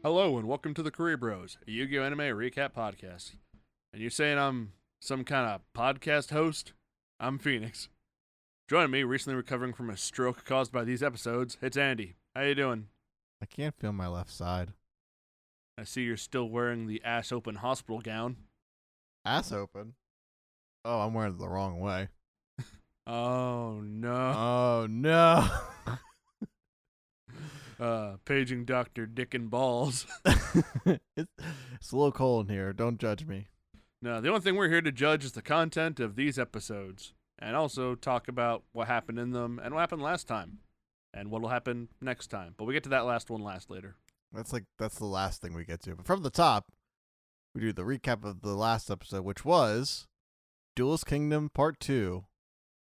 Hello and welcome to the Kuribros, a Yu-Gi-Oh! Anime recap podcast. And you saying I'm some kind of podcast host? I'm Phoenix. Joining me, recently recovering from a stroke caused by these episodes, it's Andy. How you doing? I can't feel my left side. I see you're still wearing the ass-open hospital gown. Ass open? Oh, I'm wearing it the wrong way. Oh no. Oh, no. Paging Dr. Dick and Balls. It's a little cold in here. Don't judge me. No, the only thing we're here to judge is the content of these episodes. And also talk about what happened in them and what happened last time. And what'll happen next time. But we get to that last one later. That's the last thing we get to. But from the top, we do the recap of the last episode, which was Duelist Kingdom Part 2,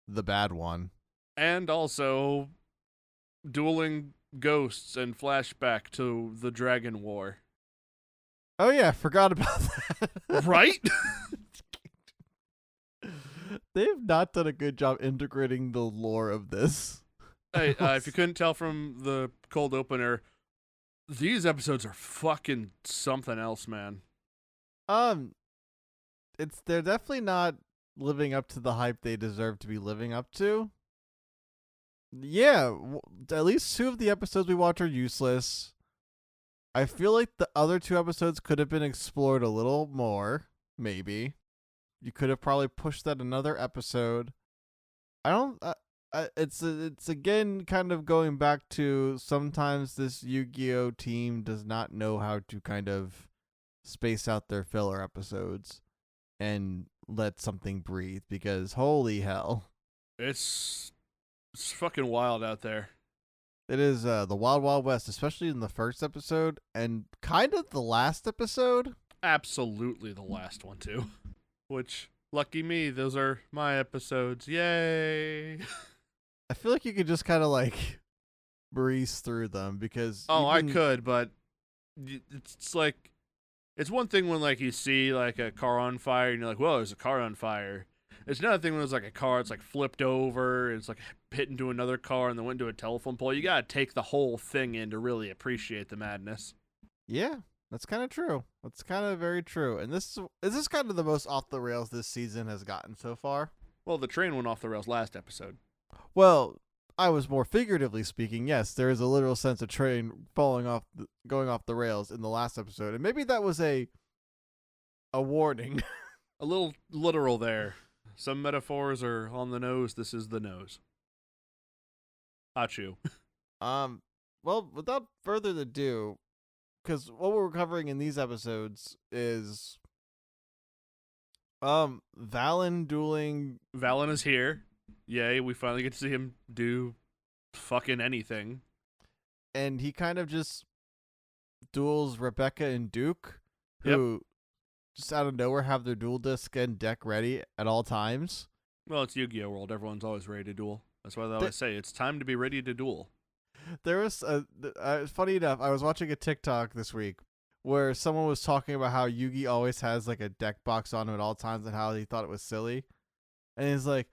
the bad one. And also dueling ghosts and flashback to the Dragon War. Oh, yeah, I forgot about that. Right? They've not done a good job integrating the lore of this. Hey, if you couldn't tell from the cold opener, these episodes are fucking something else, man. They're definitely not living up to the hype they deserve to be living up to. Yeah, at least 2 of the episodes we watch are useless. I feel like the other 2 episodes could have been explored a little more, maybe. You could have probably pushed that another episode. It's again kind of going back to sometimes this Yu-Gi-Oh team does not know how to kind of space out their filler episodes and let something breathe, because holy hell. It's fucking wild out there. It is the Wild Wild West, especially in the first episode and kind of the last episode. Absolutely the last one, too. Which, lucky me, those are my episodes. Yay! I feel like you could just kind of like breeze through them because I could, but it's like, it's one thing when like you see like a car on fire and you're like, whoa, there's a car on fire. It's another thing when it's like a car, it's like flipped over, and it's like hit into another car and then went into a telephone pole. You gotta take the whole thing in to really appreciate the madness. Yeah, that's kind of true. That's kind of very true. And this is kind of the most off the rails this season has gotten so far. Well, the train went off the rails last episode. Well, I was more figuratively speaking. Yes, there is a literal sense of train going off the rails in the last episode, and maybe that was a warning. A little literal there. Some metaphors are on the nose. This is the nose. Hachu. Well, without further ado, because what we're covering in these episodes is Valen dueling. Valen is here. Yay, we finally get to see him do fucking anything. And he kind of just duels Rebecca and Duke, who just out of nowhere have their duel disc and deck ready at all times. Well, it's Yu-Gi-Oh! World. Everyone's always ready to duel. That's why they always say it's time to be ready to duel. There was funny enough, I was watching a TikTok this week where someone was talking about how Yugi always has like a deck box on him at all times and how he thought it was silly. And he's like,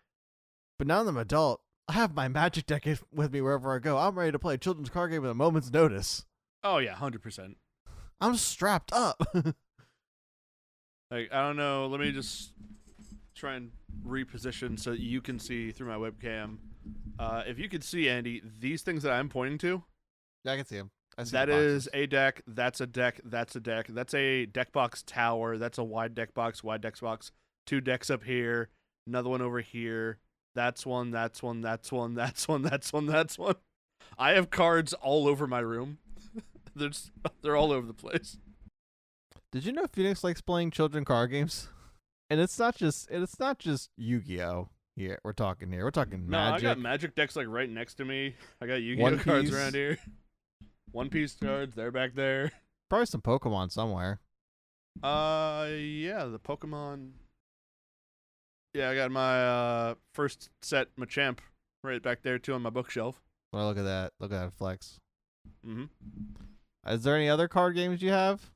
but now that I'm an adult, I have my Magic deck with me wherever I go. I'm ready to play a children's card game at a moment's notice. Oh, yeah, 100%. I'm strapped up. Like, I don't know. Let me just try and reposition so that you can see through my webcam. If you could see, Andy, these things that I'm pointing to. Yeah, I can see him. That is a deck. That's a deck. That's a deck. That's a deck box tower. That's a wide deck box. Wide deck box. 2 decks up here. Another one over here. That's one. That's one. That's one. That's one. That's one. That's one. I have cards all over my room. They're all over the place. Did you know Phoenix likes playing children card games? And it's not just Yu-Gi-Oh! Here we're talking Magic. No, I got Magic decks like right next to me. I got Yu-Gi-Oh! Cards around here. One Piece cards, they're back there. Probably some Pokemon somewhere. Yeah, the Pokemon. Yeah, I got my first set Machamp right back there too on my bookshelf. Well, look at that. Look at that flex. Mm-hmm. Is there any other card games you have?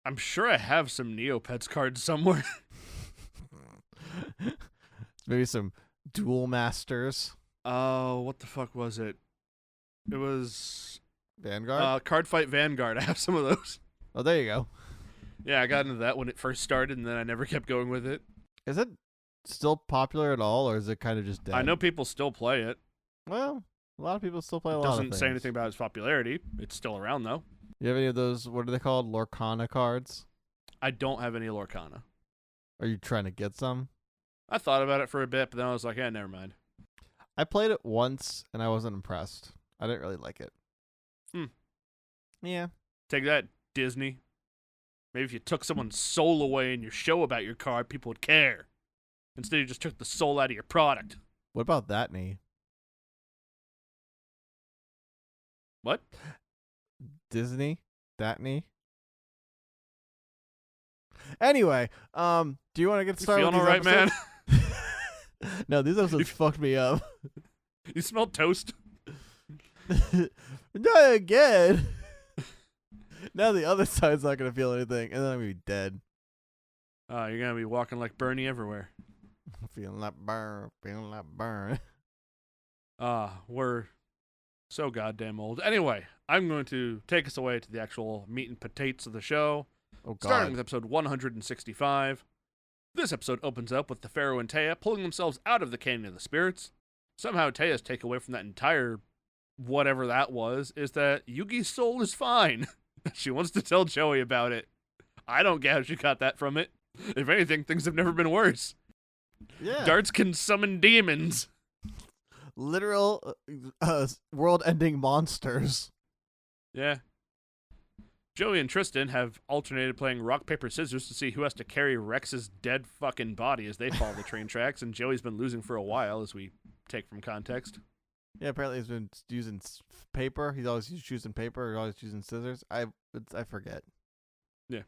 I'm sure I have some Neopets cards somewhere. Maybe some Duel Masters. Oh, what the fuck was it? It was Vanguard? Card Fight Vanguard. I have some of those. Oh, there you go. Yeah, I got into that when it first started, and then I never kept going with it. Is it still popular at all, or is it kind of just dead? I know people still play it. Well, a lot of people still play a lot of Doesn't things. say anything about its popularity. It's still around, though. You have any of those, what are they called, Lorcana cards? I don't have any Lorcana. Are you trying to get some? I thought about it for a bit, but then I was like, never mind. I played it once, and I wasn't impressed. I didn't really like it. Yeah. Take that, Disney. Maybe if you took someone's soul away in your show about your card, people would care. Instead, you just took the soul out of your product. What about that knee? What? Disney? That knee? Anyway, do you want to get started feeling with all these right, man? episodes? No, these episodes fucked me up. You smell toast. Not again. Now the other side's not going to feel anything, and then I'm going to be dead. You're going to be walking like Bernie everywhere. Feeling like burn. We're so goddamn old. Anyway, I'm going to take us away to the actual meat and potatoes of the show. Oh, God. Starting with episode 165. This episode opens up with the Pharaoh and Taya pulling themselves out of the Canyon of the Spirits. Somehow Taya's takeaway from that entire whatever that was is that Yugi's soul is fine. She wants to tell Joey about it. I don't get how she got that from it. If anything, things have never been worse. Yeah. Darts can summon demons. Literal world-ending monsters. Yeah. Joey and Tristan have alternated playing rock, paper, scissors to see who has to carry Rex's dead fucking body as they follow the train tracks, and Joey's been losing for a while, as we take from context. Yeah, apparently he's been using paper. He's always choosing paper. He's always using scissors. I forget. Yeah.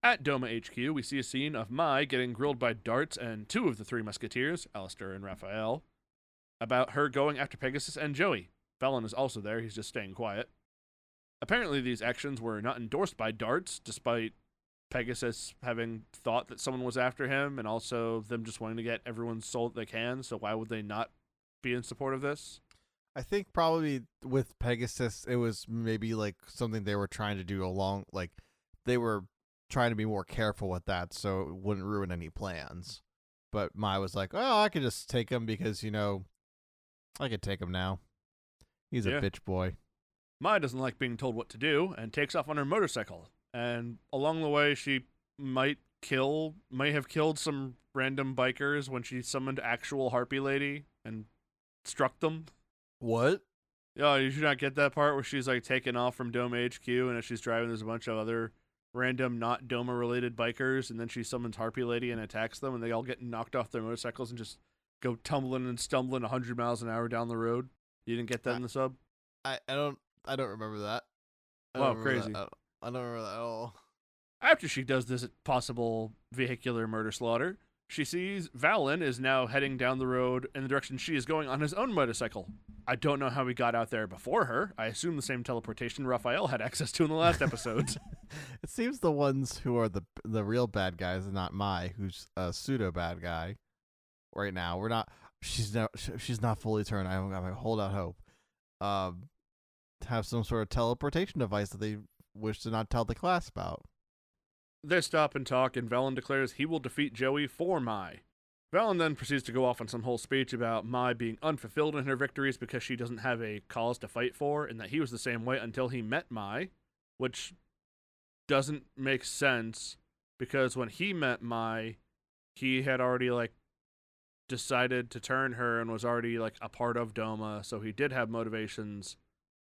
At Doma HQ, we see a scene of Mai getting grilled by Darts and two of the three musketeers, Allistar and Raphael, about her going after Pegasus and Joey. Velen is also there. He's just staying quiet. Apparently, these actions were not endorsed by Darts, despite Pegasus having thought that someone was after him, and also them just wanting to get everyone's soul that they can, so why would they not be in support of this? I think probably with Pegasus, it was maybe like something they were trying to do like they were trying to be more careful with that so it wouldn't ruin any plans. But Mai was like, oh, I could just take him because, I could take him now. He's a bitch boy. Mai doesn't like being told what to do and takes off on her motorcycle. And along the way, she might have killed some random bikers when she summoned actual Harpy Lady and struck them. What? Yeah, you should not get that part where she's like taking off from Doma HQ, and as she's driving, there's a bunch of other random not Doma related bikers, and then she summons Harpy Lady and attacks them, and they all get knocked off their motorcycles and just go tumbling and stumbling 100 miles an hour down the road. You didn't get that in the sub? I don't remember that. Crazy. I don't remember that at all. After she does this possible vehicular murder slaughter, she sees Valen is now heading down the road in the direction she is going on his own motorcycle. I don't know how he got out there before her. I assume the same teleportation Raphael had access to in the last episodes. It seems the ones who are the real bad guys, and not Mai, who's a pseudo bad guy. Right now, she's not fully turned. I hold out hope. Have some sort of teleportation device that they wish to not tell the class about. They stop and talk, and Velen declares he will defeat Joey for Mai. Velen then proceeds to go off on some whole speech about Mai being unfulfilled in her victories because she doesn't have a cause to fight for, and that he was the same way until he met Mai, which doesn't make sense because when he met Mai, he had already decided to turn her and was already a part of Doma, so he did have motivations,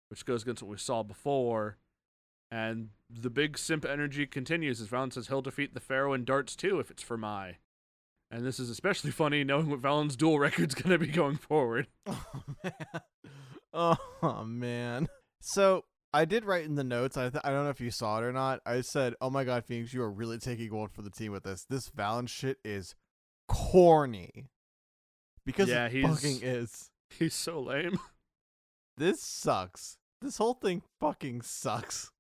which goes against what we saw before. And the big simp energy continues as Valen says he'll defeat the Pharaoh and Darts too if it's for Mai. And this is especially funny knowing what Valen's duel record's going to be going forward. Oh, man. So, I did write in the notes, I don't know if you saw it or not, I said, oh my god, Phoenix, you are really taking one for the team with this. This Valen shit is corny. Because it fucking is. He's so lame. This sucks. This whole thing fucking sucks.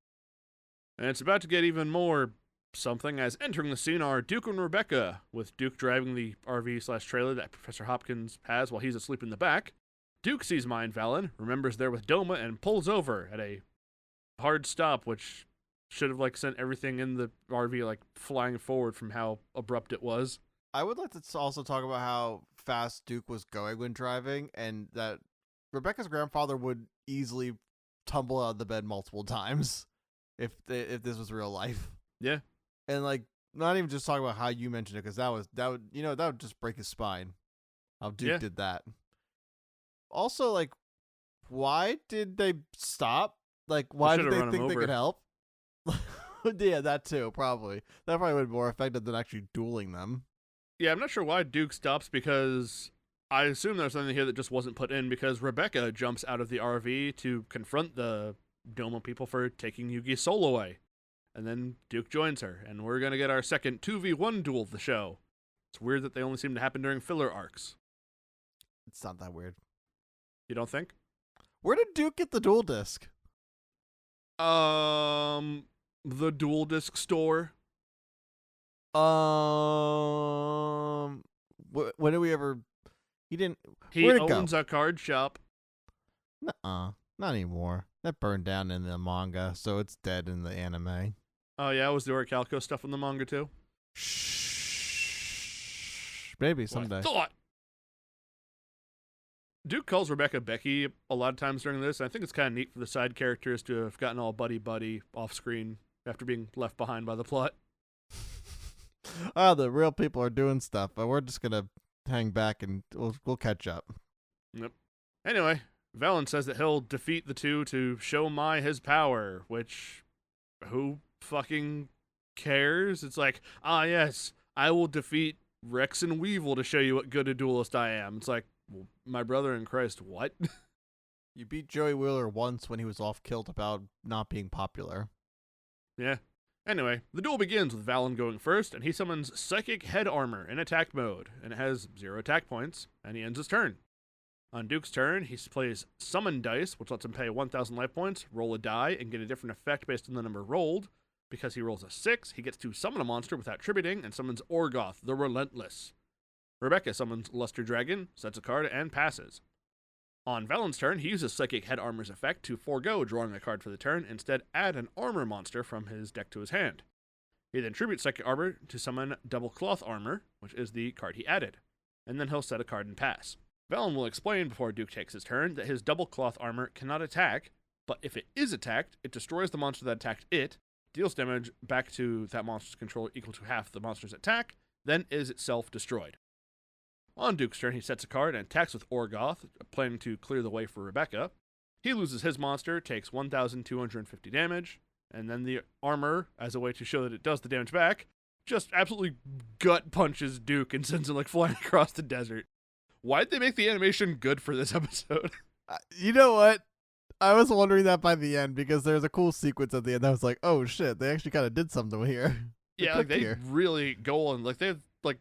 And it's about to get even more something, as entering the scene are Duke and Rebecca, with Duke driving the RV/trailer that Professor Hopkins has while he's asleep in the back. Duke sees Mai and Valen, remembers they're with Doma, and pulls over at a hard stop, which should have like sent everything in the RV like flying forward from how abrupt it was. I would like to also talk about how fast Duke was going when driving, and that Rebecca's grandfather would easily tumble out of the bed multiple times if this was real life. Yeah. And like, not even just talking about how you mentioned it, because that would just break his spine. How Duke did that. Also, like, why did they stop? Like, why did they think they could help? Yeah, that too, probably. That probably would be more effective than actually dueling them. Yeah, I'm not sure why Duke stops, because I assume there's something here that just wasn't put in, because Rebecca jumps out of the RV to confront the Doma people for taking Yugi's soul away. And then Duke joins her, and we're going to get our second 2v1 duel of the show. It's weird that they only seem to happen during filler arcs. It's not that weird. You don't think? Where did Duke get the duel disc? The dual disc store. When did we ever? He didn't. He owns a card shop. Nuh-uh, not anymore. That burned down in the manga, so it's dead in the anime. Oh yeah, was the Orichalco stuff in the manga too? Shh. Maybe someday. I thought. Duke calls Rebecca Becky a lot of times during this. I think it's kind of neat for the side characters to have gotten all buddy-buddy off screen after being left behind by the plot. The real people are doing stuff, but we're just gonna hang back and we'll catch up. Yep. Anyway, Valen says that he'll defeat the two to show Mai his power, which who fucking cares? It's like, yes, I will defeat Rex and Weevil to show you what good a duelist I am. It's like, well, my brother in Christ, what? You beat Joey Wheeler once when he was off kilt about not being popular. Yeah. Anyway, the duel begins with Valen going first, and he summons Psychic Head Armor in attack mode, and it has 0 attack points, and he ends his turn. On Duke's turn, he plays Summon Dice, which lets him pay 1,000 life points, roll a die, and get a different effect based on the number rolled. Because he rolls a 6, he gets to summon a monster without tributing, and summons Orgoth, the Relentless. Rebecca summons Luster Dragon, sets a card, and passes. On Valen's turn, he uses Psychic Head Armor's effect to forego drawing a card for the turn, instead add an armor monster from his deck to his hand. He then tributes Psychic Armor to summon Double Cloth Armor, which is the card he added, and then he'll set a card and pass. Valen will explain before Duke takes his turn that his Double Cloth Armor cannot attack, but if it is attacked, it destroys the monster that attacked it, deals damage back to that monster's control equal to half the monster's attack, then is itself destroyed. On Duke's turn, he sets a card and attacks with Orgoth, planning to clear the way for Rebecca. He loses his monster, takes 1,250 damage, and then the armor, as a way to show that it does the damage back, just absolutely gut punches Duke and sends him like flying across the desert. Why'd they make the animation good for this episode? You know what? I was wondering that by the end, because there's a cool sequence at the end. I was like, oh shit, they actually kind of did something here. Yeah, like they really go on. Like they have like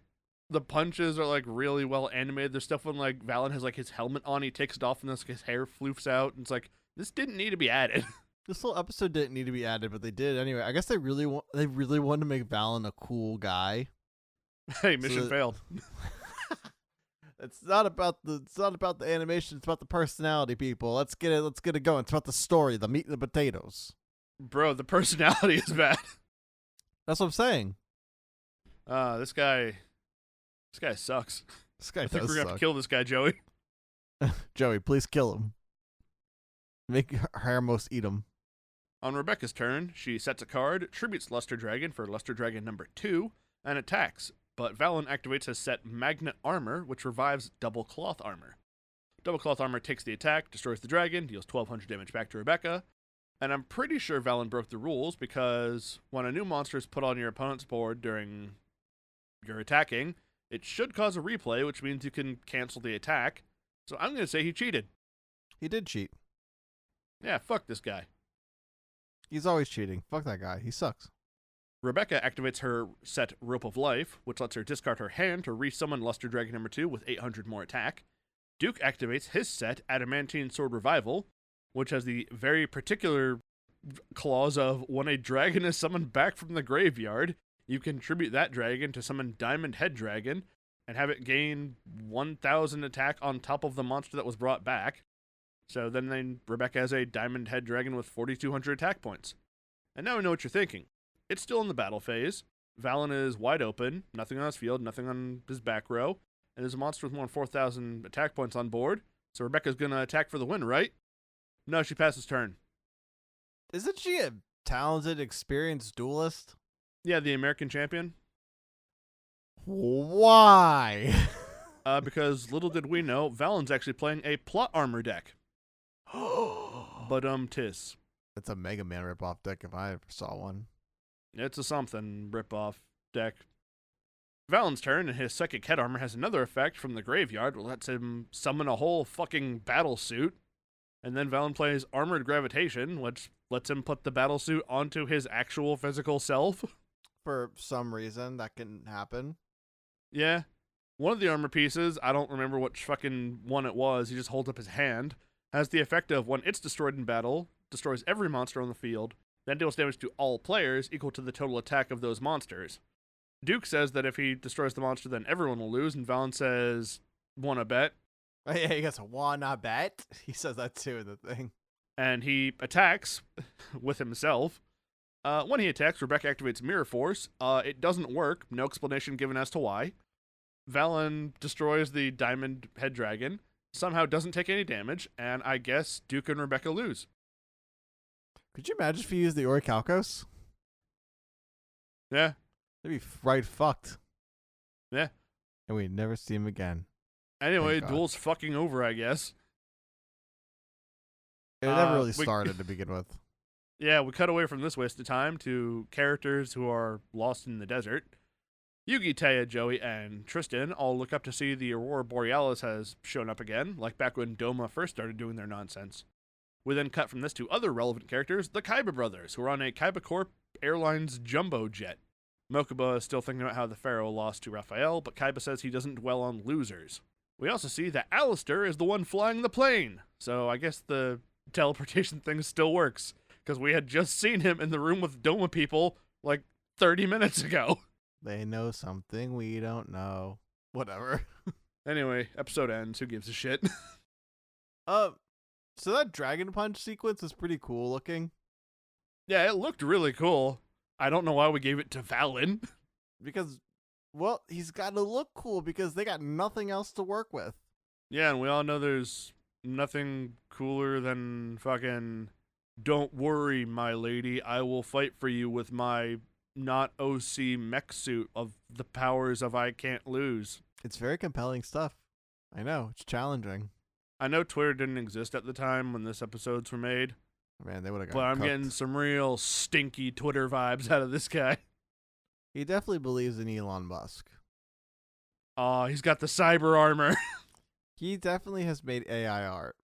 the punches are like really well animated. There's stuff when like Valen has like his helmet on, he takes it off and his hair floofs out, and it's like, this didn't need to be added. This whole episode didn't need to be added, but they did anyway. I guess they really wanted to make Valen a cool guy. Hey, mission failed. It's not about the animation. It's about the personality, people. Let's get it going. It's about the story, the meat and the potatoes. Bro, the personality is bad. That's what I'm saying. This guy sucks. This guy I think does we're gonna suck. have to kill this guy, Joey. Joey, please kill him. Make Hermos eat him. On Rebecca's turn, she sets a card, tributes Luster Dragon for Luster Dragon number 2, and attacks. But Valen activates his set Magnet Armor, which revives Double Cloth Armor. Double Cloth Armor takes the attack, destroys the dragon, deals 1,200 damage back to Rebecca. And I'm pretty sure Valen broke the rules, because when a new monster is put on your opponent's board during your attacking, it should cause a replay, which means you can cancel the attack. So I'm going to say he cheated. He did cheat. Yeah, fuck this guy. He's always cheating. Fuck that guy. He sucks. Rebecca activates her set Rope of Life, which lets her discard her hand to resummon Luster Dragon number 2 with 800 more attack. Duke activates his set Adamantine Sword Revival, which has the very particular clause of when a dragon is summoned back from the graveyard, you can tribute that dragon to summon Diamond Head Dragon and have it gain 1,000 attack on top of the monster that was brought back. So then Rebecca has a diamond head dragon with 4,200 attack points. And now we know what you're thinking. It's still in the battle phase. Valen is wide open, nothing on his field, nothing on his back row, and there's a monster with more than 4,000 attack points on board. So Rebecca's gonna attack for the win, right? No, she passes turn. Isn't she a talented, experienced duelist? Yeah, the American champion. Why? Because little did we know, Valen's actually playing a plot armor deck. But tis. It's a Mega Man ripoff deck if I ever saw one. It's a something ripoff deck. Valen's turn, and his psychic head armor has another effect from the graveyard, which lets him summon a whole fucking battle suit. And then Valen plays Armored Gravitation, which lets him put the battle suit onto his actual physical self. For some reason, that can happen. Yeah. One of the armor pieces, I don't remember which fucking one it was, he just holds up his hand, has the effect of when it's destroyed in battle, destroys every monster on the field, then deals damage to all players equal to the total attack of those monsters. Duke says that if he destroys the monster, then everyone will lose, and Valen says, wanna bet? Oh, yeah, he goes, wanna bet? He says that too in the thing. And he attacks with himself. When he attacks, Rebecca activates Mirror Force. It doesn't work, no explanation given as to why. Valen destroys the diamond head dragon, somehow doesn't take any damage, and I guess Duke and Rebecca lose. Could you imagine if you used the Orichalcos? Yeah. They'd be right fucked. Yeah. And we'd never see him again. Anyway, duel's fucking over, I guess. It never really started to begin with. Yeah, we cut away from this waste of time to characters who are lost in the desert. Yugi, Taya, Joey, and Tristan all look up to see the Aurora Borealis has shown up again, like back when Doma first started doing their nonsense. We then cut from this to other relevant characters, the Kaiba brothers, who are on a Kaiba Corp Airlines jumbo jet. Mokuba is still thinking about how the Pharaoh lost to Raphael, but Kaiba says he doesn't dwell on losers. We also see that Allistar is the one flying the plane, so I guess the teleportation thing still works, because we had just seen him in the room with Doma people like 30 minutes ago. They know something we don't know. Whatever. Anyway, episode ends. Who gives a shit? So that Dragon Punch sequence is pretty cool looking. Yeah, it looked really cool. I don't know why we gave it to Valen. Because, well, he's got to look cool because they got nothing else to work with. Yeah, and we all know there's nothing cooler than fucking, don't worry, my lady, I will fight for you with my not OC mech suit of the powers of I can't lose. It's very compelling stuff. I know, it's challenging. I know Twitter didn't exist at the time when this episodes were made. Man, they would have got But I'm cooked. getting some real stinky Twitter vibes out of this guy. He definitely believes in Elon Musk. Oh, he's got the cyber armor. He definitely has made AI art.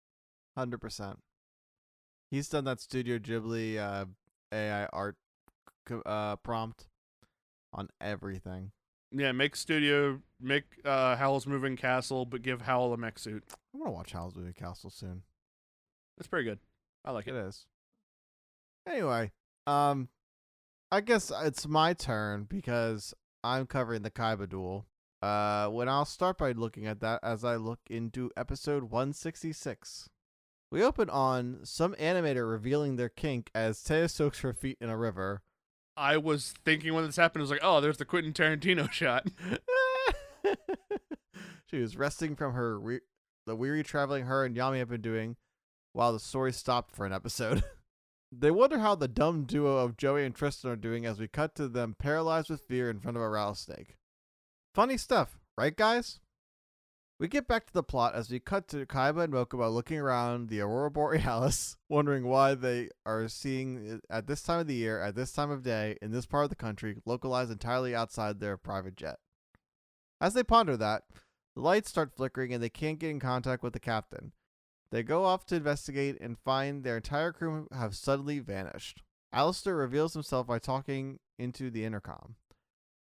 100%. He's done that Studio Ghibli AI art prompt on everything. Yeah, make Howl's Moving Castle, but give Howl a mech suit. I want to watch Howl's Moving Castle soon. That's pretty good. I like It it. is. Anyway, I guess it's my turn because I'm covering the Kaiba duel. When I'll start by looking at that as I look into episode 166. We open on some animator revealing their kink as Taya soaks her feet in a river. I was thinking when this happened, I was like, oh, there's the Quentin Tarantino shot. She was resting from the weary traveling her and Yami have been doing while the story stopped for an episode. They wonder how the dumb duo of Joey and Tristan are doing as we cut to them paralyzed with fear in front of a rattlesnake. Funny stuff, right guys? We get back to the plot as we cut to Kaiba and Mokuba looking around the Aurora Borealis, wondering why they are seeing it at this time of the year, at this time of day, in this part of the country, localized entirely outside their private jet. As they ponder that, the lights start flickering and they can't get in contact with the captain. They go off to investigate and find their entire crew have suddenly vanished. Allistar reveals himself by talking into the intercom.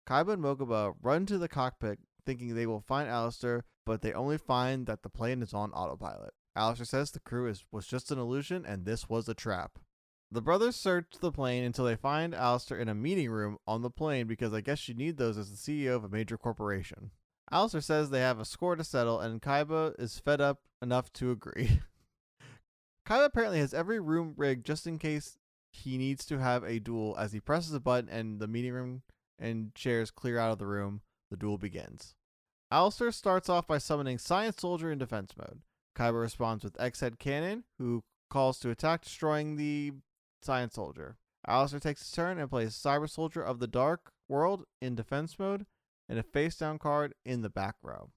Kaiba and Mokuba run to the cockpit thinking they will find Allistar, but they only find that the plane is on autopilot. Allistar says the crew was just an illusion and this was a trap. The brothers search the plane until they find Allistar in a meeting room on the plane because I guess you need those as the CEO of a major corporation. Allistar says they have a score to settle and Kaiba is fed up enough to agree. Kaiba apparently has every room rigged just in case he needs to have a duel. As he presses a button and the meeting room and chairs clear out of the room, the duel begins. Allistar starts off by summoning Science Soldier in defense mode. Kaiba responds with X-Head Cannon, who calls to attack, destroying the Science Soldier. Allistar takes his turn and plays Cyber Soldier of the Dark World in defense mode and a face-down card in the back row.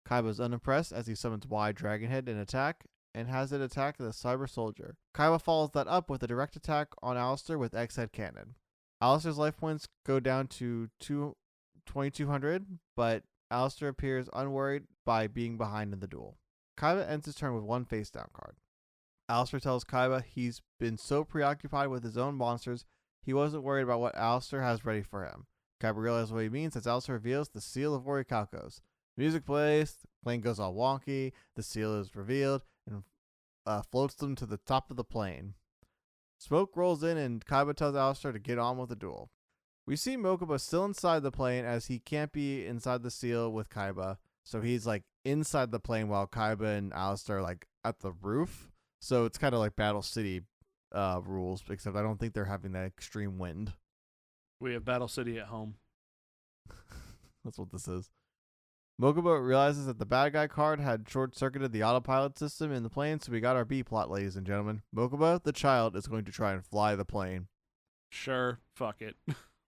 Kaiba is unimpressed as he summons Y Dragonhead in attack and has it attack the Cyber Soldier. Kaiba follows that up with a direct attack on Allistar with X-Head Cannon. Allistar's life points go down to 2,200, but Allistar appears unworried by being behind in the duel. Kaiba ends his turn with one face-down card. Allistar tells Kaiba he's been so preoccupied with his own monsters, he wasn't worried about what Allistar has ready for him. Kaiba realizes what he means as Allistar reveals the Seal of Orichalcos. Music plays, the plane goes all wonky, the seal is revealed, and floats them to the top of the plane. Smoke rolls in and Kaiba tells Allistar to get on with the duel. We see Mokuba still inside the plane as he can't be inside the seal with Kaiba, so he's like inside the plane while Kaiba and Allistar are like at the roof. So it's kind of like Battle City rules, except I don't think they're having that extreme wind. We have Battle City at home. That's what this is. Mokuba realizes that the bad guy card had short-circuited the autopilot system in the plane, so we got our B plot, ladies and gentlemen. Mokuba, the child, is going to try and fly the plane. Sure, fuck it.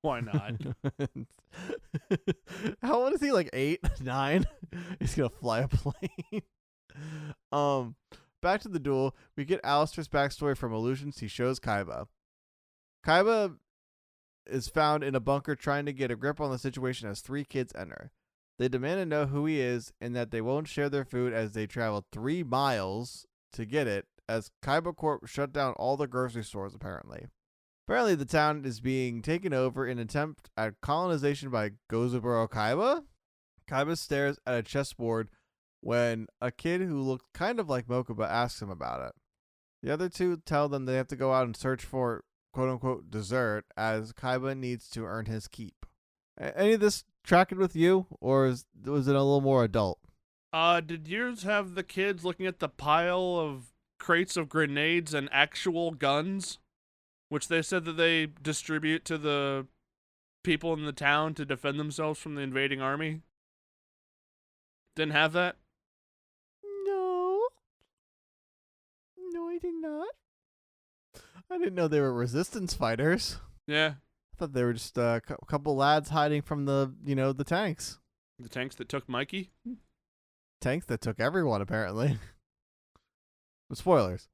Why not? How old is he? Like 8, 9? He's gonna fly a plane. Back to the duel. We get Allistar's backstory from illusions he shows Kaiba. Kaiba is found in a bunker trying to get a grip on the situation as 3 kids enter. They demand to know who he is and that they won't share their food as they travel 3 miles to get it, as Kaiba Corp shut down all the grocery stores apparently. Apparently the town is being taken over in an attempt at colonization by Gozaburo Kaiba. Kaiba stares at a chessboard when a kid who looked kind of like Mokuba asks him about it. The other 2 tell them they have to go out and search for quote-unquote dessert as Kaiba needs to earn his keep. Any of this tracking with you, or was it a little more adult? Did yours have the kids looking at the pile of crates of grenades and actual guns, which they said that they distribute to the people in the town to defend themselves from the invading army? Didn't have that? No, I did not. I didn't know they were resistance fighters. Yeah. I thought they were just a couple lads hiding from the tanks. The tanks that took Mikey? Tanks that took everyone, apparently. But spoilers.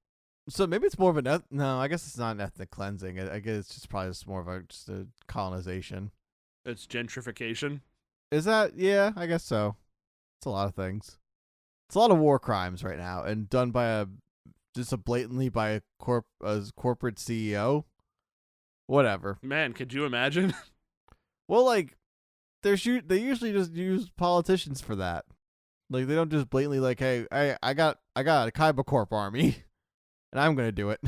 So maybe it's more of an no, I guess it's not an ethnic cleansing. I guess it's just probably more of a colonization. It's gentrification. Is that? Yeah, I guess so. It's a lot of things. It's a lot of war crimes right now, and done by blatantly by a corporate CEO. Whatever. Man, could you imagine? Well, like, they usually just use politicians for that. Like, they don't just blatantly like, hey, I got a Kaiba Corp army, and I'm gonna do it.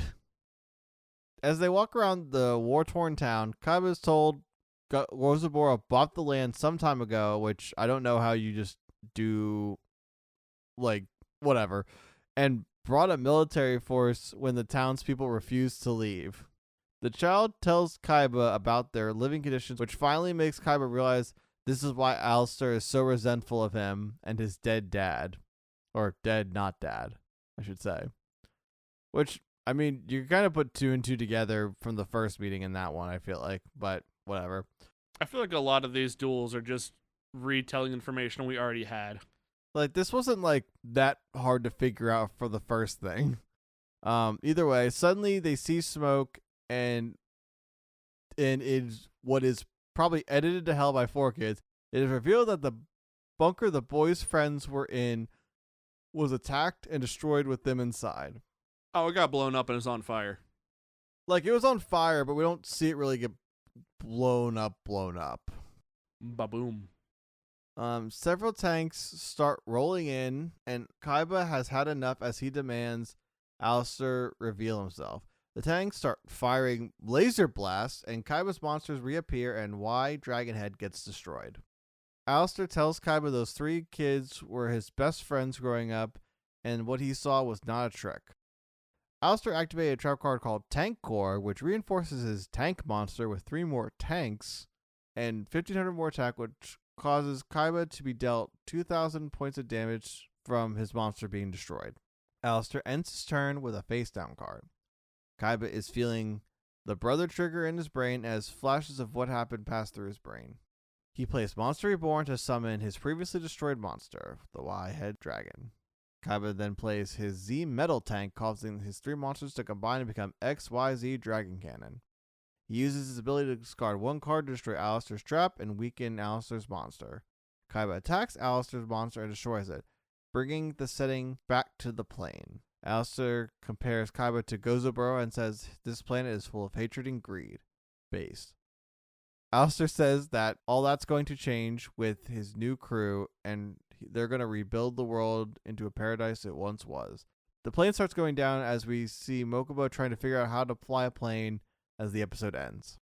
As they walk around the war-torn town, Kaiba is told Gozaburo bought the land some time ago, which I don't know how you just do, like, whatever, and brought a military force when the townspeople refused to leave. The child tells Kaiba about their living conditions, which finally makes Kaiba realize this is why Allistar is so resentful of him and his dead dad. Or dead not dad, I should say. Which, I mean, you kind of put 2 and 2 together from the first meeting in that one, I feel like. But whatever. I feel like a lot of these duels are just retelling information we already had. Like, this wasn't, like, that hard to figure out for the first thing. Either way, suddenly they see smoke, and it's what is probably edited to hell by 4 kids. It is revealed that the bunker the boys' friends were in was attacked and destroyed with them inside. Oh, it got blown up and is on fire. Like, it was on fire, but we don't see it really get blown up. Ba-boom. Several tanks start rolling in, and Kaiba has had enough as he demands Allistar reveal himself. The tanks start firing laser blasts, and Kaiba's monsters reappear, and Y Dragonhead gets destroyed. Allistar tells Kaiba those 3 kids were his best friends growing up, and what he saw was not a trick. Allistar activated a trap card called Tank Core, which reinforces his tank monster with 3 more tanks and 1,500 more attack, which causes Kaiba to be dealt 2,000 points of damage from his monster being destroyed. Allistar ends his turn with a face down card. Kaiba is feeling the brother trigger in his brain as flashes of what happened pass through his brain. He plays Monster Reborn to summon his previously destroyed monster, the Y-Head Dragon. Kaiba then plays his Z Metal Tank, causing his 3 monsters to combine and become XYZ Dragon Cannon. He uses his ability to discard 1 card to destroy Allistar's trap and weaken Allistar's monster. Kaiba attacks Allistar's monster and destroys it, bringing the setting back to the plane. Allistar compares Kaiba to Gozoburo and says this planet is full of hatred and greed. Based. Allistar says that all that's going to change with his new crew, and they're going to rebuild the world into a paradise it once was. The plane starts going down as we see Mokuba trying to figure out how to fly a plane as the episode ends.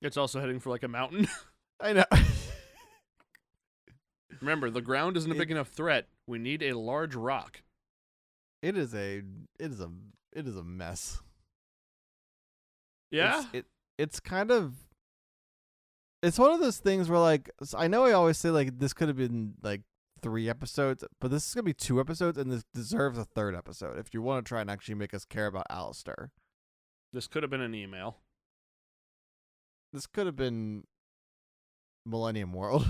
It's also heading for like a mountain. I know. Remember, the ground isn't a big enough threat. We need a large rock. It is a mess. Yeah? It's kind of, it's one of those things where, like, I know I always say, like, this could have been, like, 3 episodes, but this is going to be 2 episodes, and this deserves a 3rd episode if you want to try and actually make us care about Allistar. This could have been an email. This could have been Millennium World,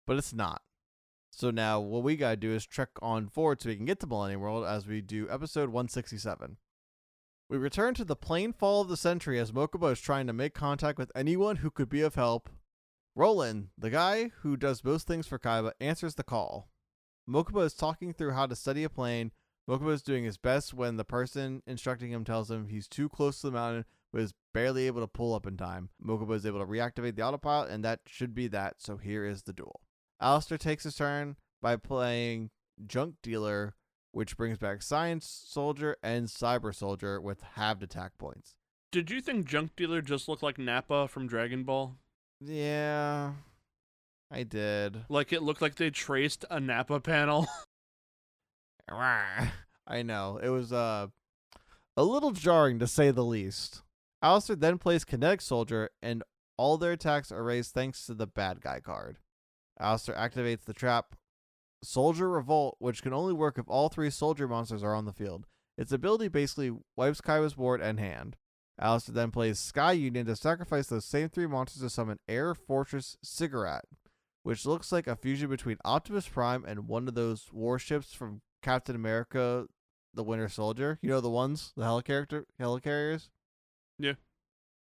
but it's not. So now what we got to do is trek on forward so we can get to Millennium World as we do episode 167. We return to the plain fall of the century as Mokuba is trying to make contact with anyone who could be of help. Roland, the guy who does most things for Kaiba, answers the call. Mokuba is talking through how to study a plane. Mokuba is doing his best when the person instructing him tells him he's too close to the mountain but is barely able to pull up in time. Mokuba is able to reactivate the autopilot, and that should be that, so here is the duel. Allistar takes his turn by playing Junk Dealer, which brings back Science Soldier and Cyber Soldier with halved attack points. Did you think Junk Dealer just looked like Nappa from Dragon Ball? Yeah, I did. Like it looked like they traced a Nappa panel. I know. It was a little jarring to say the least. Allistar then plays Kinetic Soldier, and all their attacks are raised thanks to the bad guy card. Allistar activates the trap Soldier Revolt, which can only work if all 3 soldier monsters are on the field. Its ability basically wipes Kaiba's board and hand. Allistar then plays Sky Union to sacrifice those same 3 monsters to summon Air Fortress Cigarette, which looks like a fusion between Optimus Prime and one of those warships from Captain America, the Winter Soldier. You know the ones? The helicarriers? Yeah.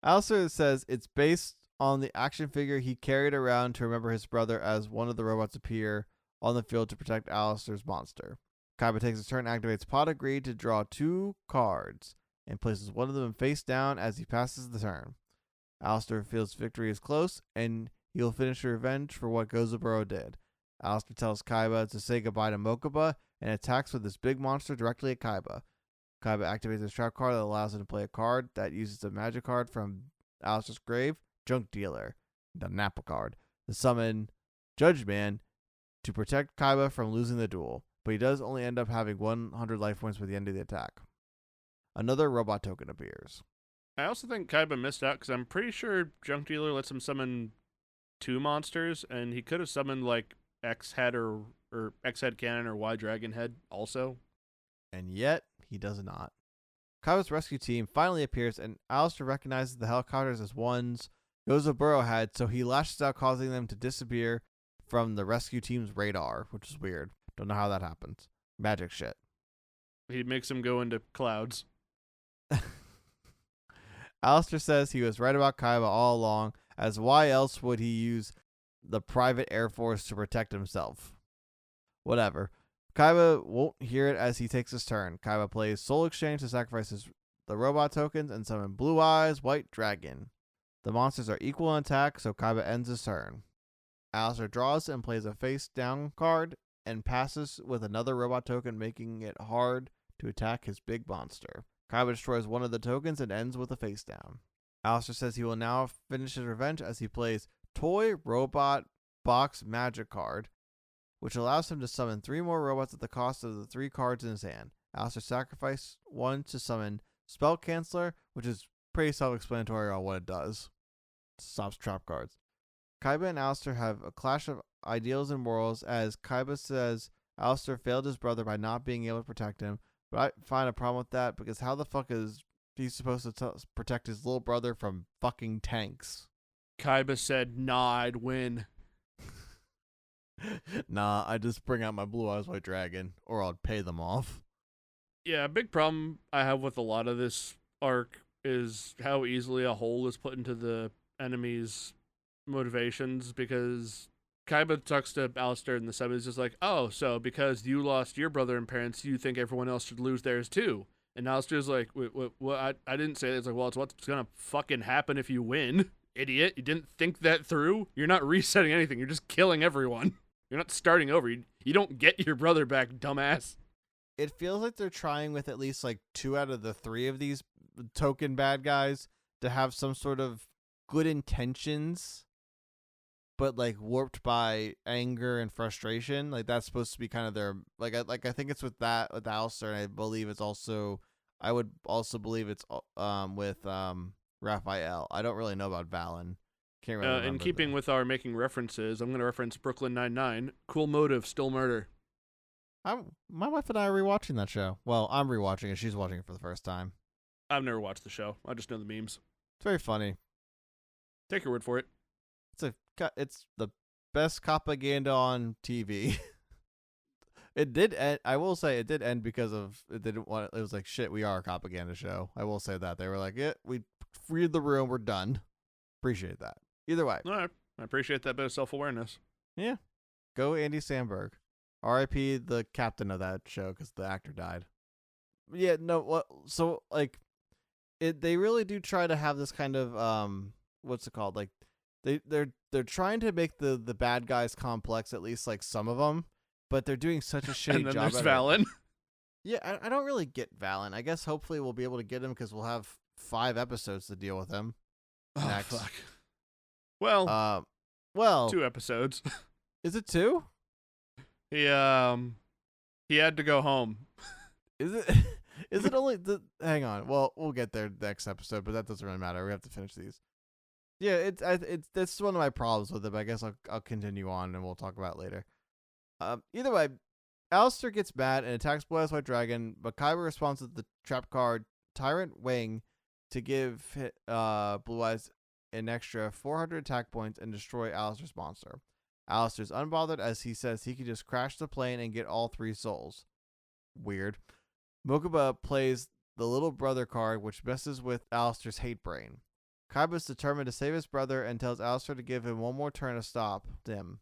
Allistar says it's based on the action figure he carried around to remember his brother as one of the robots appear on the field to protect Allistar's monster. Kaiba takes his turn and activates Pot of Greed to draw 2 cards and places one of them face down as he passes the turn. Allistar feels victory is close and he'll finish revenge for what Gozoburo did. Allistar tells Kaiba to say goodbye to Mokuba and attacks with his big monster directly at Kaiba. Kaiba activates his trap card that allows him to play a card that uses a magic card from Allistar's grave, Junk Dealer, the Nappa card, to summon Judge Man to protect Kaiba from losing the duel, but he does only end up having 100 life points by the end of the attack. Another robot token appears. I also think Kaiba missed out because I'm pretty sure Junk Dealer lets him summon 2 monsters, and he could have summoned like X-Head or X-Head Cannon or Y-Dragon Head also. And yet, he does not. Kaiba's rescue team finally appears, and Allistar recognizes the helicopters as ones Gozoburo had, so he lashes out, causing them to disappear from the rescue team's radar, which is weird. Don't know how that happens. Magic shit. He makes him go into clouds. Allistar says he was right about Kaiba all along, as why else would he use the private air force to protect himself? Whatever. Kaiba won't hear it as he takes his turn. Kaiba plays Soul Exchange to sacrifice the robot tokens and summon Blue Eyes White Dragon. The monsters are equal in attack, so Kaiba ends his turn. Allistar draws and plays a face down card and passes with another robot token, making it hard to attack his big monster. Kaiba destroys one of the tokens and ends with a face down. Allistar says he will now finish his revenge as he plays Toy Robot Box Magic card, which allows him to summon 3 more robots at the cost of the 3 cards in his hand. Allistar sacrificed one to summon Spell Canceller, which is pretty self-explanatory on what it does. It stops trap cards. Kaiba and Allistar have a clash of ideals and morals, as Kaiba says Allistar failed his brother by not being able to protect him. But I find a problem with that, because how the fuck is he supposed to protect his little brother from fucking tanks? Kaiba said, nah, I'd win. Nah, I just bring out my Blue Eyes White Dragon, or I'd pay them off. Yeah, a big problem I have with a lot of this arc is how easily a hole is put into the enemy's motivations, because Kaiba talks to Allistar in the sub, is just like, oh, so because you lost your brother and parents, you think everyone else should lose theirs too. And Allistar's like, wait, what? I didn't say that. It's like, well, it's what's going to fucking happen if you win, idiot. You didn't think that through? You're not resetting anything. You're just killing everyone. You're not starting over. You don't get your brother back, dumbass. It feels like they're trying with at least like 2 out of the 3 of these token bad guys to have some sort of good intentions, but like warped by anger and frustration. Like that's supposed to be kind of their I think it's with Allistar, and I believe it's also, I would also believe it's with Raphael. I don't really know about Valen. Can't really remember. In keeping with our making references, I'm going to reference Brooklyn Nine-Nine. Cool motive, still murder. My wife and I are rewatching that show. Well, I'm rewatching it. She's watching it for the first time. I've never watched the show. I just know the memes. It's very funny. Take your word for it. It's the best propaganda on TV. It did end, I will say it did end because of it didn't want it was like, shit, we are a propaganda show. I will say that. They were like, yeah, we freed the room, we're done. Appreciate that. Either way. All right. I appreciate that bit of self-awareness. Yeah. Go Andy Samberg. R.I.P. the captain of that show, because the actor died. Yeah, no, what? So like, they really do try to have this kind of what's it called? Like, they're trying to make the bad guys complex, at least like some of them, but they're doing such a shitty and then job. There's Valen. Yeah, I don't really get Valen. I guess hopefully we'll be able to get him because we'll have 5 episodes to deal with him. Next. Oh fuck. Well, 2 episodes. Is it 2? He had to go home. Is it? Is it only the? Hang on. Well, we'll get there next episode, but that doesn't really matter. We have to finish these. Yeah, it's that's one of my problems with it. But I guess I'll continue on and we'll talk about it later. Either way, Allistar gets mad and attacks Blue Eyes White Dragon, but Kaiba responds with the trap card Tyrant Wing to give Blue Eyes an extra 400 attack points and destroy Allistar's monster. Allistar's unbothered, as he says he can just crash the plane and get all 3 souls. Weird. Mokuba plays the little brother card, which messes with Allistar's hate brain. Kaiba's determined to save his brother and tells Allistar to give him one more turn to stop him.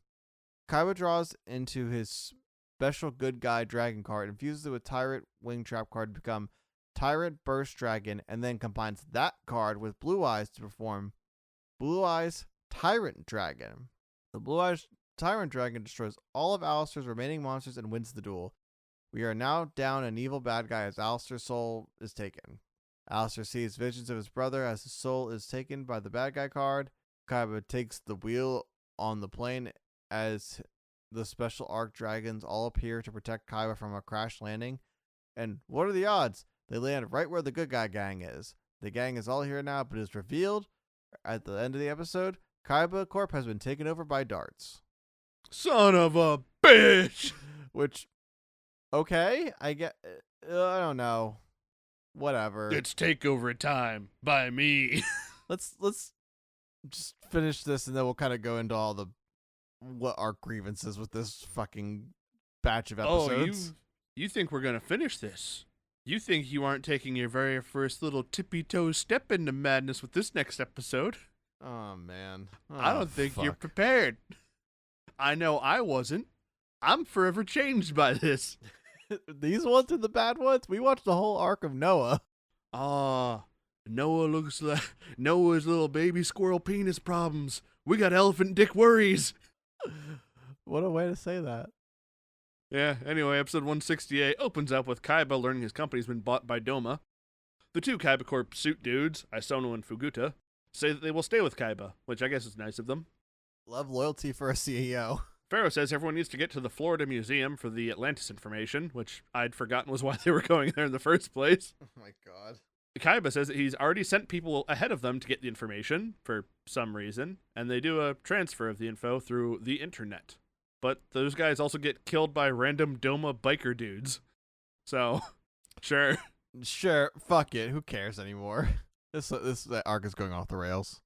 Kaiba draws into his special good guy dragon card, infuses it with Tyrant Wing Trap card to become Tyrant Burst Dragon, and then combines that card with Blue Eyes to perform Blue Eyes Tyrant Dragon. The Blue Eyes Tyrant Dragon destroys all of Allistar's remaining monsters and wins the duel. We are now down an evil bad guy as Allistar's soul is taken. Allistar sees visions of his brother as his soul is taken by the bad guy card. Kaiba takes the wheel on the plane as the special arc dragons all appear to protect Kaiba from a crash landing. And what are the odds? They land right where the good guy gang is. The gang is all here now, but is revealed at the end of the episode. Kaiba Corp has been taken over by darts. Son of a bitch! Which, okay, I don't know. Whatever. It's takeover time by me. Let's just finish this and then we'll kind of go into all what our grievances with this fucking batch of episodes. Oh, you think we're gonna finish this? You think you aren't taking your very first little tippy-toe step into madness with this next episode? Oh, man. I don't think you're prepared. I know I wasn't. I'm forever changed by this. These ones are the bad ones? We watched the whole arc of Noah. Noah looks like Noah's little baby squirrel penis problems. We got elephant dick worries. What a way to say that. Yeah, anyway, episode 168 opens up with Kaiba learning his company's been bought by Doma. The 2 Kaiba Corp suit dudes, Isono and Fuguta, say that they will stay with Kaiba, which I guess is nice of them. Love loyalty for a CEO. Pharaoh says everyone needs to get to the Florida Museum for the Atlantis information, which I'd forgotten was why they were going there in the first place. Oh my god. Kaiba says that he's already sent people ahead of them to get the information for some reason, and they do a transfer of the info through the internet. But those guys also get killed by random Doma biker dudes. So, sure. Sure, fuck it. Who cares anymore? This arc is going off the rails.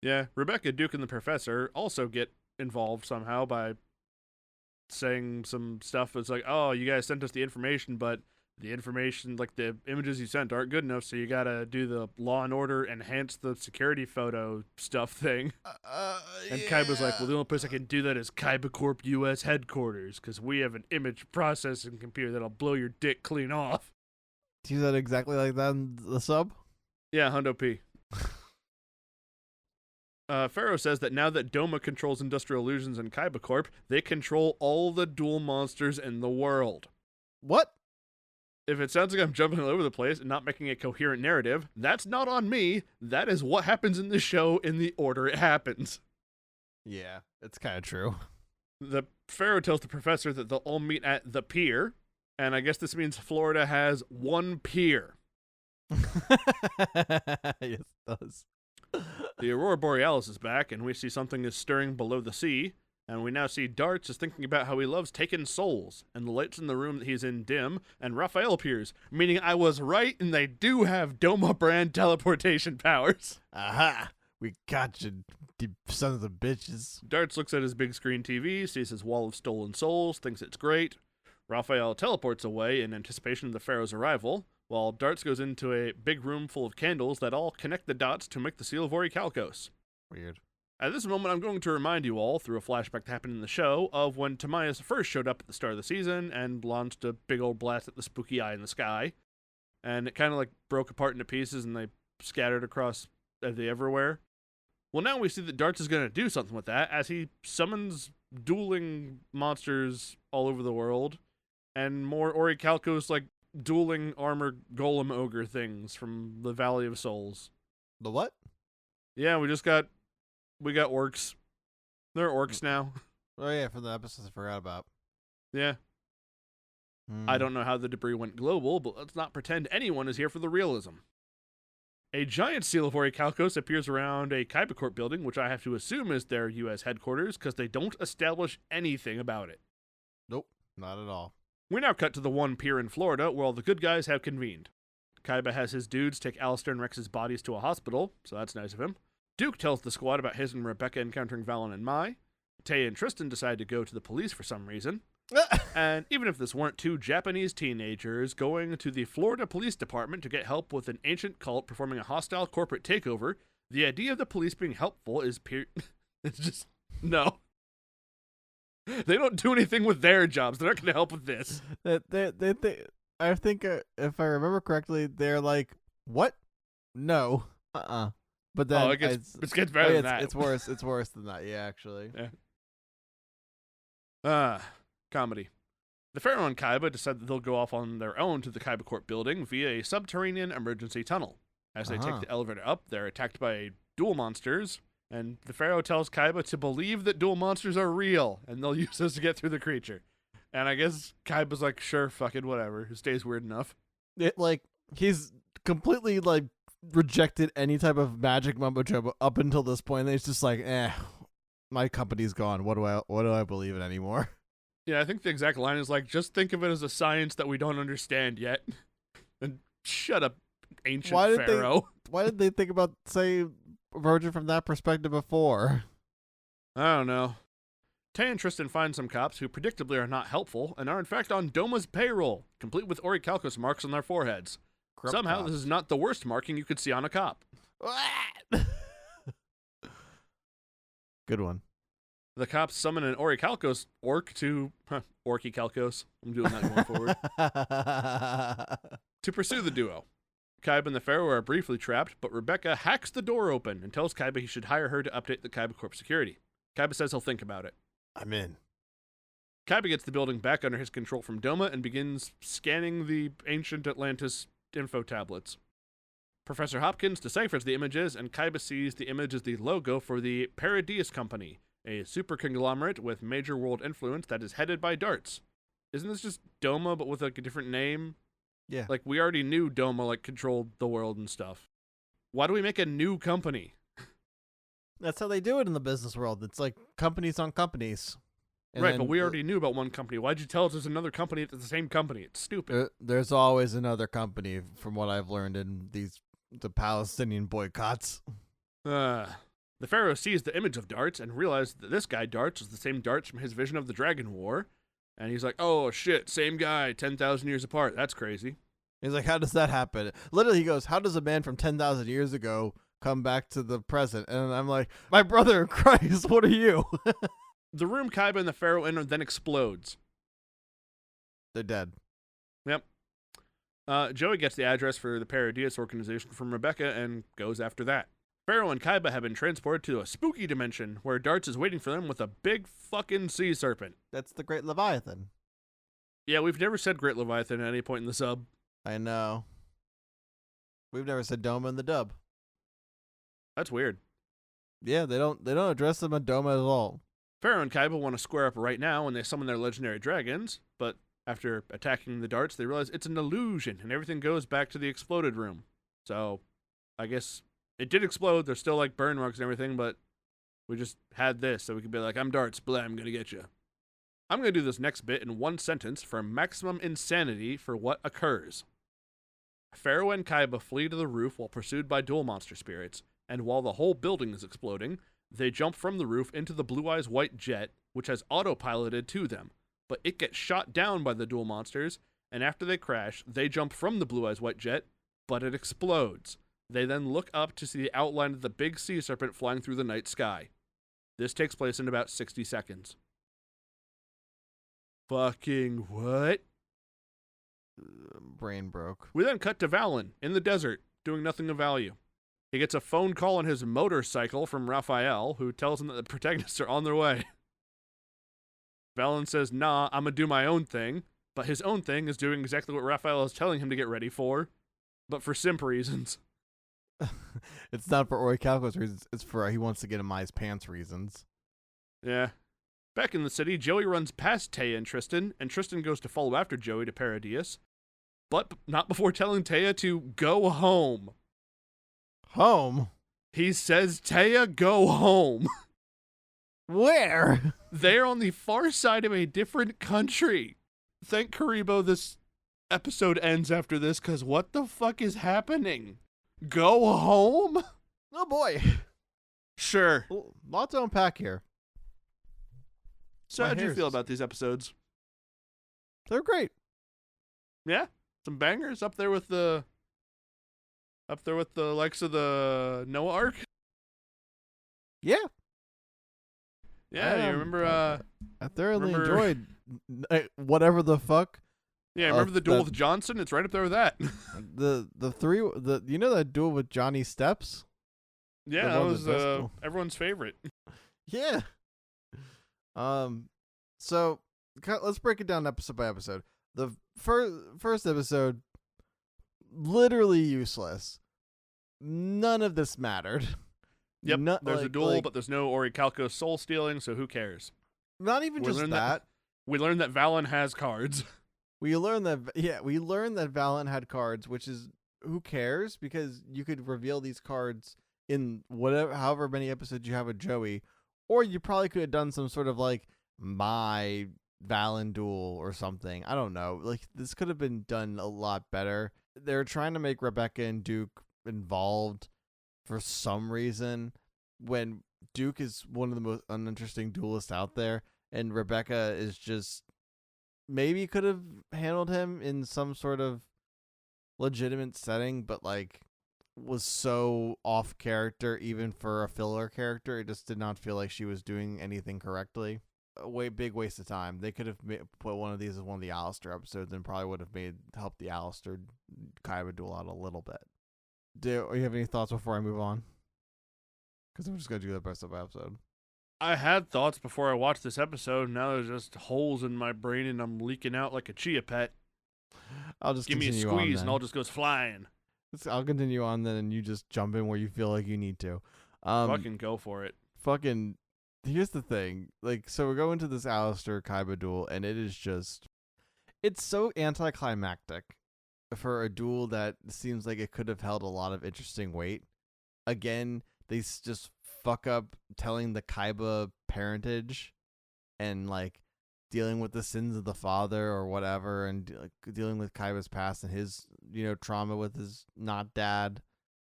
Yeah, Rebecca, Duke, and the Professor also get involved somehow by saying some stuff. It's like, oh, you guys sent us the information, but the information, like the images you sent, aren't good enough, so you gotta do the Law and Order enhance the security photo stuff thing. And yeah. Kaiba's like, well, the only place I can do that is Kaiba Corp U.S. headquarters, because we have an image processing computer that'll blow your dick clean off. Do you that exactly like that in the sub? Yeah, Hundo P. Pharaoh says that now that Doma controls Industrial Illusions and Kaiba Corp, they control all the duel monsters in the world. What? If it sounds like I'm jumping all over the place and not making a coherent narrative, that's not on me. That is what happens in the show in the order it happens. Yeah, it's kind of true. The Pharaoh tells the Professor that they'll all meet at the pier, and I guess this means Florida has one pier. Yes, it does. The Aurora Borealis is back, and we see something is stirring below the sea, and we now see Darts is thinking about how he loves taking souls, and the lights in the room that he's in dim, and Raphael appears, meaning I was right, and they do have Doma brand teleportation powers. Aha! We got you, sons of bitches. Darts looks at his big screen TV, sees his wall of stolen souls, thinks it's great. Raphael teleports away in anticipation of the Pharaoh's arrival, while Darts goes into a big room full of candles that all connect the dots to make the seal of Orichalcos. Weird. At this moment, I'm going to remind you all, through a flashback that happened in the show, of when Tamias first showed up at the start of the season and launched a big old blast at the spooky eye in the sky. And it kind of like broke apart into pieces and they scattered across everywhere. Well, now we see that Darts is going to do something with that as he summons dueling monsters all over the world and more Orichalcos like dueling armor golem ogre things from the Valley of Souls. The what? Yeah, we got orcs. They're orcs now. Oh yeah, from the episodes I forgot about. Yeah. I don't know how the debris went global, but let's not pretend anyone is here for the realism. A giant seal of Orichalcos appears around a Kaiba Corp building, which I have to assume is their U.S. headquarters, because they don't establish anything about it. Nope, not at all. We now cut to the one pier in Florida, where all the good guys have convened. Kaiba has his dudes take Allistar and Rex's bodies to a hospital, so that's nice of him. Duke tells the squad about his and Rebecca encountering Valen and Mai. Tay and Tristan decide to go to the police for some reason. And even if this weren't two Japanese teenagers going to the Florida Police Department to get help with an ancient cult performing a hostile corporate takeover, the idea of the police being helpful is it's just, no. They don't do anything with their jobs. They're not going to help with this. I think, if I remember correctly, they're like, what? No. But then it gets better than that. It's worse. It's worse than that. Yeah, actually. Yeah. Comedy. The Pharaoh and Kaiba decide that they'll go off on their own to the Kaiba Corp building via a subterranean emergency tunnel. As they take the elevator up, they're attacked by duel monsters, and the Pharaoh tells Kaiba to believe that duel monsters are real, and they'll use those to get through the creature. And I guess Kaiba's like, sure, fucking whatever. It stays weird enough. He's completely, rejected any type of magic mumbo jumbo up until this point. And it's just like, my company's gone. What do I believe in anymore? Yeah, I think the exact line is like, just think of it as a science that we don't understand yet. And shut up, ancient Pharaoh. Why did they think about, say, Virgin from that perspective before? I don't know. Tay and Tristan find some cops who predictably are not helpful and are in fact on Doma's payroll, complete with Orichalcos marks on their foreheads. Somehow, this is not the worst marking you could see on a cop. Good one. The cops summon an Orichalcos orc to... Orichalcos. I'm doing that going forward. To pursue the duo. Kaiba and the Pharaoh are briefly trapped, but Rebecca hacks the door open and tells Kaiba he should hire her to update the Kaiba Corp security. Kaiba says he'll think about it. I'm in. Kaiba gets the building back under his control from Doma and begins scanning the ancient Atlantis info tablets. Professor Hopkins deciphers the images, and Kaiba sees the image as the logo for the Paradies Company, a super conglomerate with major world influence that is headed by Darts. Isn't this just Doma, but with like a different name? Yeah. Like, we already knew Doma like controlled the world and stuff. Why do we make a new company? That's how they do it in the business world. It's like companies on companies. And right, then but we already knew about one company. Why'd you tell us there's another company that's the same company? It's stupid. There's always another company, from what I've learned in the Palestinian boycotts. The Pharaoh sees the image of Darts and realizes that this guy Darts is the same Darts from his vision of the Dragon War. And he's like, oh shit, same guy, 10,000 years apart. That's crazy. He's like, how does that happen? Literally, he goes, how does a man from 10,000 years ago come back to the present? And I'm like, my brother in Christ, what are you? The room Kaiba and the Pharaoh enter then explodes. They're dead. Yep. Joey gets the address for the Paradius organization from Rebecca and goes after that. Pharaoh and Kaiba have been transported to a spooky dimension where Darts is waiting for them with a big fucking sea serpent. That's the Great Leviathan. Yeah, we've never said Great Leviathan at any point in the sub. I know. We've never said Doma in the dub. That's weird. Yeah, they don't address them at Doma at all. Pharaoh and Kaiba want to square up right now and they summon their legendary dragons, but after attacking the Darts, they realize it's an illusion and everything goes back to the exploded room. So, I guess it did explode. There's still like burn marks and everything, but we just had this so we could be like, I'm Darts, blah, I'm gonna get you. I'm gonna do this next bit in one sentence for maximum insanity for what occurs. Pharaoh and Kaiba flee to the roof while pursued by duel monster spirits, and while the whole building is exploding, they jump from the roof into the Blue Eyes White jet, which has autopiloted to them, but it gets shot down by the duel monsters, and after they crash, they jump from the Blue Eyes White jet, but it explodes. They then look up to see the outline of the big sea serpent flying through the night sky. This takes place in about 60 seconds. Fucking what? Brain broke. We then cut to Valen in the desert, doing nothing of value. He gets a phone call on his motorcycle from Raphael, who tells him that the protagonists are on their way. Valen says, nah, I'm gonna do my own thing, but his own thing is doing exactly what Raphael is telling him to get ready for, but for simp reasons. It's not for Orichalcos reasons, it's for he wants to get in my pants reasons. Yeah. Back in the city, Joey runs past Taya and Tristan goes to follow after Joey to Paradius, but not before telling Taya to go home. Home? He says, Taya, go home. Where? They're on the far side of a different country. Thank Kuribros this episode ends after this, because what the fuck is happening? Go home? Oh boy. Sure. Lot to unpack here. So how'd you feel about these episodes? They're great. Yeah? Some bangers up there with the likes of the Noah arc? Yeah. Yeah, you remember I thoroughly enjoyed whatever the fuck. Yeah, remember the duel with Johnson? It's right up there with that. the you know that duel with Johnny Steps? Yeah, that was everyone's favorite. Yeah. So let's break it down episode by episode. The first episode, literally useless. None of this mattered. Yep, there's a duel, but there's no Orichalcos soul stealing, so who cares? Not even just that. We learned that Valen has cards. We learned that Valen had cards, which is, who cares? Because you could reveal these cards in however many episodes you have with Joey, or you probably could have done some sort of like my Valen duel or something. I don't know. Like, this could have been done a lot better. They're trying to make Rebecca and Duke involved for some reason, when Duke is one of the most uninteresting duelists out there, and Rebecca is just, maybe could have handled him in some sort of legitimate setting, but like was so off character even for a filler character. It just did not feel like she was doing anything correctly. A big waste of time. They could have put one of these as one of the Allistar episodes and probably would have helped the Allistar Kaiba duel out a little bit. Do you have any thoughts before I move on? Because I'm just going to do the rest of the episode. I had thoughts before I watched this episode. Now there's just holes in my brain and I'm leaking out like a chia pet. I'll just give me a squeeze and all just goes flying. I'll continue on then, and you just jump in where you feel like you need to. Fucking go for it. Fucking here's the thing. Like, so we're going to this Allister Kaiba duel, and it is just, it's so anticlimactic for a duel that seems like it could have held a lot of interesting weight. Again, they just fuck up telling the Kaiba parentage and like dealing with the sins of the father or whatever, and like, dealing with Kaiba's past and his trauma with his not dad,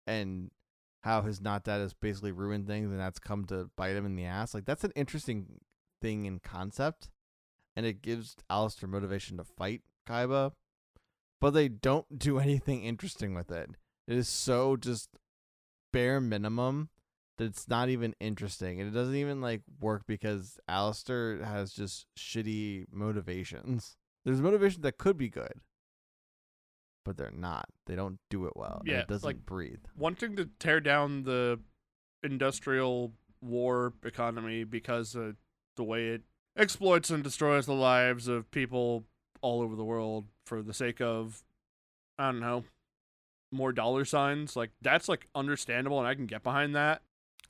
and how his not dad has basically ruined things, and that's come to bite him in the ass. Like, that's an interesting thing in concept, and it gives Alistair motivation to fight Kaiba, but they don't do anything interesting with it. It is so just bare minimum that it's not even interesting, and it doesn't even like work because Alistair has just shitty motivations. There's motivation that could be good, but they're not. They don't do it well. Yeah, it doesn't like, breathe. Wanting to tear down the industrial war economy because of the way it exploits and destroys the lives of people all over the world for the sake of, I don't know, more dollar signs. Like, that's like understandable, and I can get behind that.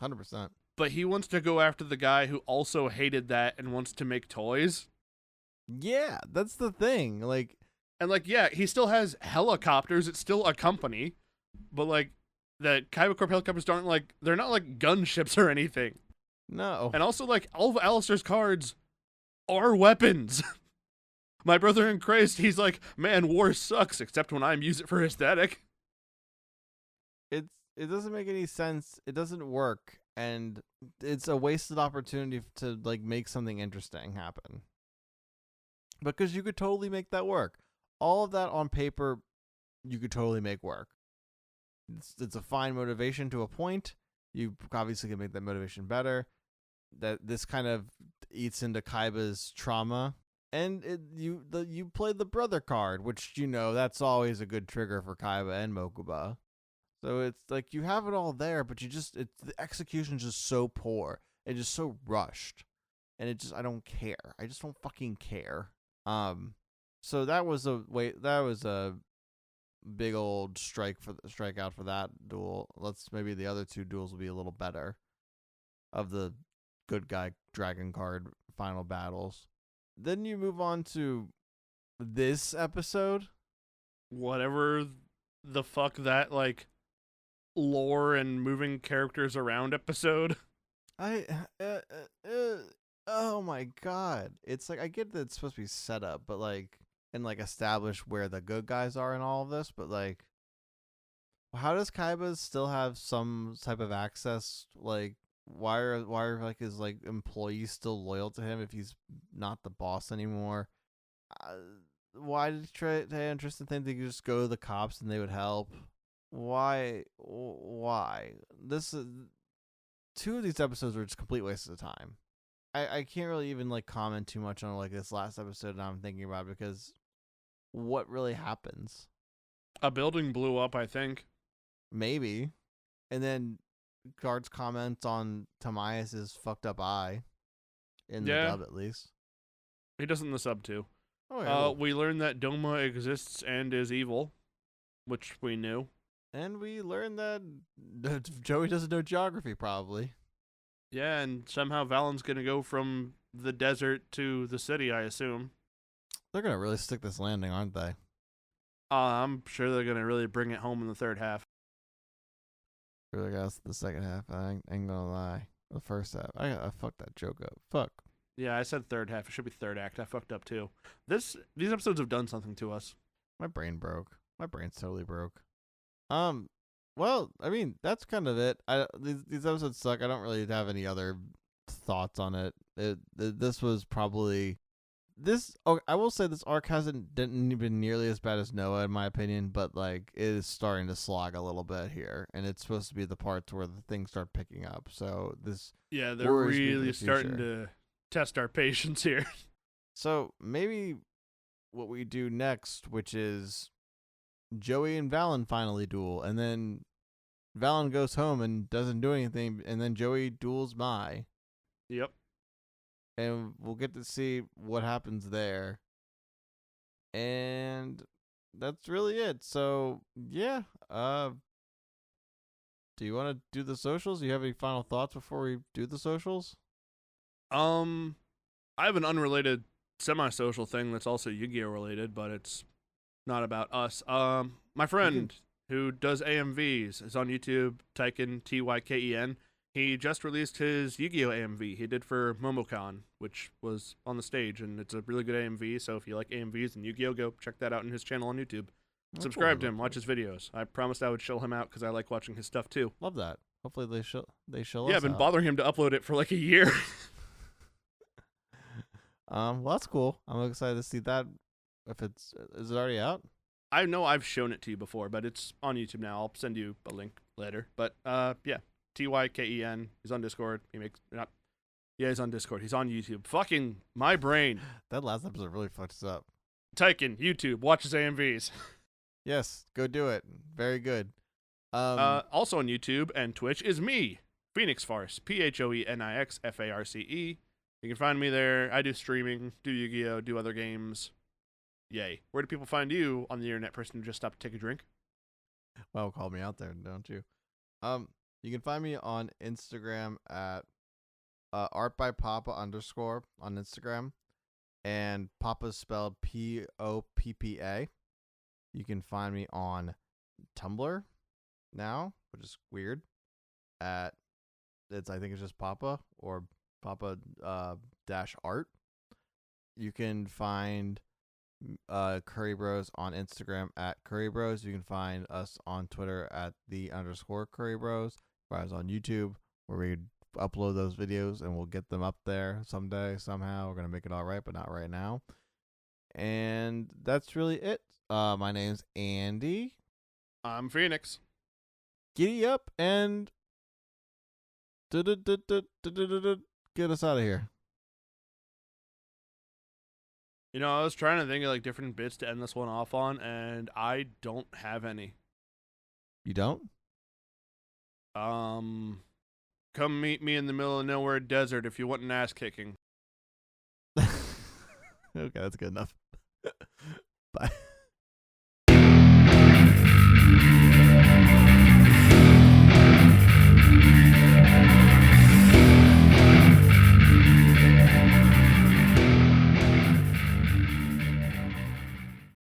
100%. But he wants to go after the guy who also hated that and wants to make toys. Yeah, that's the thing. Like, And like, yeah, he still has helicopters. It's still a company, but like, the Kaiba Corp helicopters aren't like, they're not like gunships or anything. no. And also, like, all of Alistair's cards are weapons. My brother in Christ, he's like, man, war sucks, except when I use it for aesthetic. It doesn't make any sense. It doesn't work, and it's a wasted opportunity to like make something interesting happen. Because you could totally make that work. All of that on paper, you could totally make work. It's a fine motivation to a point. You obviously can make that motivation better. That this kind of eats into Kaiba's trauma, and you play the brother card, which that's always a good trigger for Kaiba and Mokuba. So it's like you have it all there, but the execution's just so poor and just so rushed, and I don't care. I just don't fucking care. So that was a big old strikeout for that duel. Maybe the other two duels will be a little better of the good guy dragon card final battles. Then you move on to this episode. Whatever the fuck that, like, lore and moving characters around episode. Oh my god. It's like, I get that it's supposed to be set up, but like, and like establish where the good guys are in all of this, but like, how does Kaiba still have some type of access? Like, why are like his like employees still loyal to him if he's not the boss anymore? Why did Trey Interesting think they could just go to the cops and they would help? Why? This is, two of these episodes were just complete wastes of time. I can't really even like comment too much on like this last episode that I'm thinking about, because what really happens? A building blew up, I think. Maybe. And then Guard's comment on Tamias's fucked up eye. In the dub, at least. He does in the sub, too. Oh, yeah. We learned that Doma exists and is evil, which we knew. And we learned that Joey doesn't know geography, probably. Yeah, and somehow Valen's going to go from the desert to the city, I assume. They're going to really stick this landing, aren't they? I'm sure they're going to really bring it home in the third half. Really, guys, the second half, I ain't gonna lie. The first half, I fucked that joke up. Fuck. Yeah, I said third half. It should be third act. I fucked up, too. These episodes have done something to us. My brain broke. My brain's totally broke. Well, I mean, that's kind of it. These episodes suck. I don't really have any other thoughts on it. This was probably this. Oh, I will say this arc didn't been nearly as bad as Noah, in my opinion, but like it is starting to slog a little bit here, and it's supposed to be the parts where the things start picking up. So this, yeah, they're really starting to test our patience here. So maybe what we do next, which is Joey and Valen finally duel, and then Valen goes home and doesn't do anything, and then Joey duels Mai. Yep. And we'll get to see what happens there. And that's really it. So, yeah. Do you want to do the socials? Do you have any final thoughts before we do the socials? I have an unrelated semi-social thing that's also Yu-Gi-Oh related, but it's not about us. My friend who does AMVs is on YouTube. Tyken Tyken. He just released his Yu-Gi-Oh AMV. He did for MomoCon, which was on the stage, and it's a really good AMV. So if you like AMVs and Yu-Gi-Oh, go check that out in his channel on YouTube. Subscribe to him. Watch his videos. I promised I would show him out because I like watching his stuff too. Love that. Hopefully they show us. Yeah, I've been bothering him to upload it for like a year. Well, that's cool. I'm excited to see that. If is it already out? I know I've shown it to you before, but it's on YouTube now. I'll send you a link later. But yeah, Tyken. He's on Discord. He's on Discord. He's on YouTube. Fucking my brain. That last episode really fucked us up. Tyken, YouTube. Watch his AMVs. Yes, go do it. Very good. Also on YouTube and Twitch is me, Phoenix Farce. PhoenixFarce. You can find me there. I do streaming, do Yu-Gi-Oh, do other games. Yay. Where do people find you on the internet, person who just stopped to take a drink? Well, call me out there, don't you? You can find me on Instagram at artbypapa_ on Instagram, and Papa's spelled Poppa. You can find me on Tumblr now, which is weird. I think it's just Papa or Papa -art. You can find Kuribros on Instagram at Kuribros. You can find us on Twitter at _Kuribros. Find us on YouTube where we upload those videos and we'll get them up there someday, somehow. We're gonna make it all right, but not right now. And that's really it. My name's Andy. I'm Phoenix. Giddy up and get us out of here. You know, I was trying to think of like different bits to end this one off on, and I don't have any. You don't? Come meet me in the middle of nowhere desert if you want an ass kicking. Okay, that's good enough. Bye.